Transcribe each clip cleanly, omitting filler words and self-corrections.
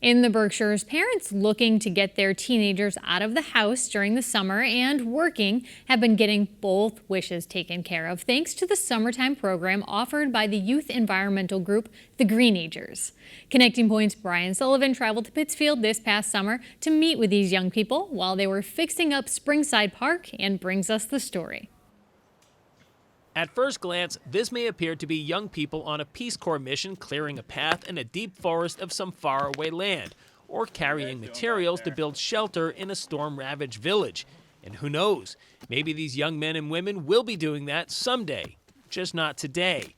In the Berkshires, parents looking to get their teenagers out of the house during the summer and working have been getting both wishes taken care of thanks to the summertime program offered by the youth environmental group, the Greenagers. Connecting Point's Brian Sullivan traveled to Pittsfield this past summer to meet with these young people while they were fixing up Springside Park and brings us the story. At first glance, this may appear to be young people on a Peace Corps mission clearing a path in a deep forest of some faraway land, or carrying materials to build shelter in a storm-ravaged village. And who knows, maybe these young men and women will be doing that someday, just not today.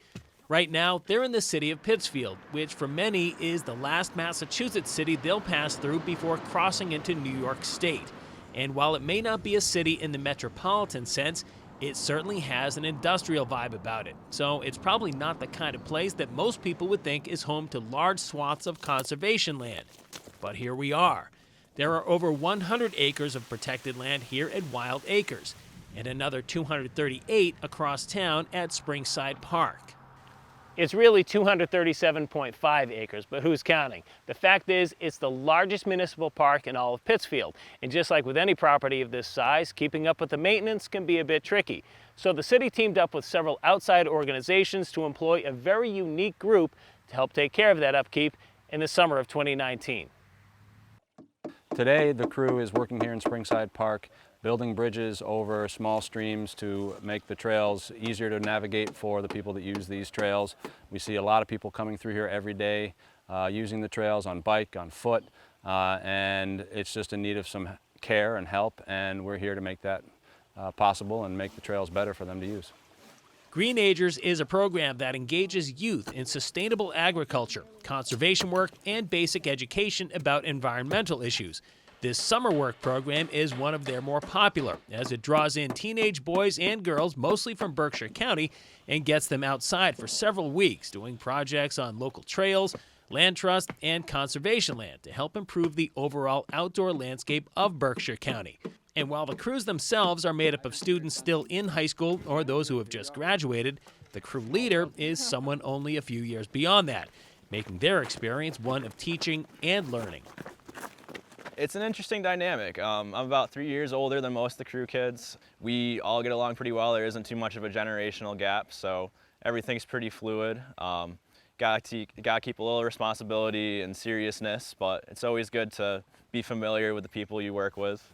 Right now, they're in the city of Pittsfield, which for many is the last Massachusetts city they'll pass through before crossing into New York State. And while it may not be a city in the metropolitan sense, it certainly has an industrial vibe about it, so it's probably not the kind of place that most people would think is home to large swaths of conservation land. But here we are. There are over 100 acres of protected land here at Wild Acres, and another 238 across town at Springside Park. It's really 237.5 acres, but who's counting? The fact is, it's the largest municipal park in all of Pittsfield. And just like with any property of this size, keeping up with the maintenance can be a bit tricky. So the city teamed up with several outside organizations to employ a very unique group to help take care of that upkeep in the summer of 2019. Today, the crew is working here in Springside Park, building bridges over small streams to make the trails easier to navigate for the people that use these trails. We see a lot of people coming through here every day using the trails on bike, on foot, and it's just in need of some care and help, and we're here to make that possible and make the trails better for them to use. Greenagers is a program that engages youth in sustainable agriculture, conservation work, and basic education about environmental issues. This summer work program is one of their more popular, as it draws in teenage boys and girls, mostly from Berkshire County, and gets them outside for several weeks doing projects on local trails, land trust, and conservation land to help improve the overall outdoor landscape of Berkshire County. And while the crews themselves are made up of students still in high school or those who have just graduated, the crew leader is someone only a few years beyond that, making their experience one of teaching and learning. It's an interesting dynamic. I'm about 3 years older than most of the crew kids. We all get along pretty well. There isn't too much of a generational gap, so everything's pretty fluid. Gotta keep a little responsibility and seriousness, but it's always good to be familiar with the people you work with.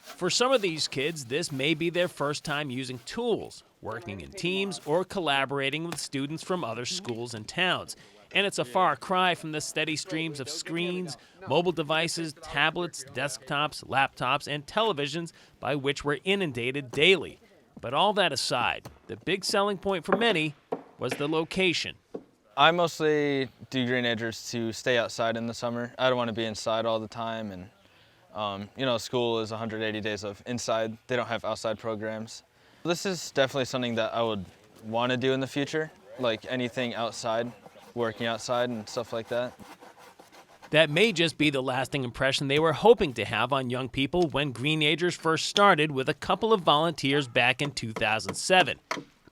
For some of these kids, this may be their first time using tools, working in teams, or collaborating with students from other schools and towns. And it's a far cry from the steady streams of screens, mobile devices, tablets, desktops, laptops, and televisions by which we're inundated daily. But all that aside, the big selling point for many was the location. I mostly do Greenagers to stay outside in the summer. I don't want to be inside all the time, and school is 180 days of inside. They don't have outside programs. This is definitely something that I would want to do in the future, like anything outside. Working outside and stuff like that. That may just be the lasting impression they were hoping to have on young people when Greenagers first started with a couple of volunteers back in 2007.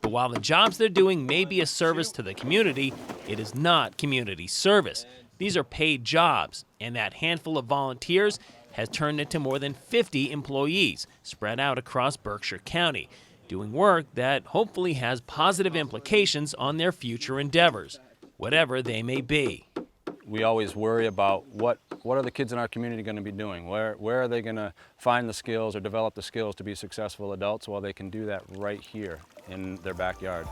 But while the jobs they're doing may be a service to the community, it is not community service. These are paid jobs, and that handful of volunteers has turned into more than 50 employees spread out across Berkshire County, doing work that hopefully has positive implications on their future endeavors, whatever they may be. We always worry about what are the kids in our community going to be doing? Where are they going to find the skills or develop the skills to be successful adults? Well, they can do that right here in their backyard.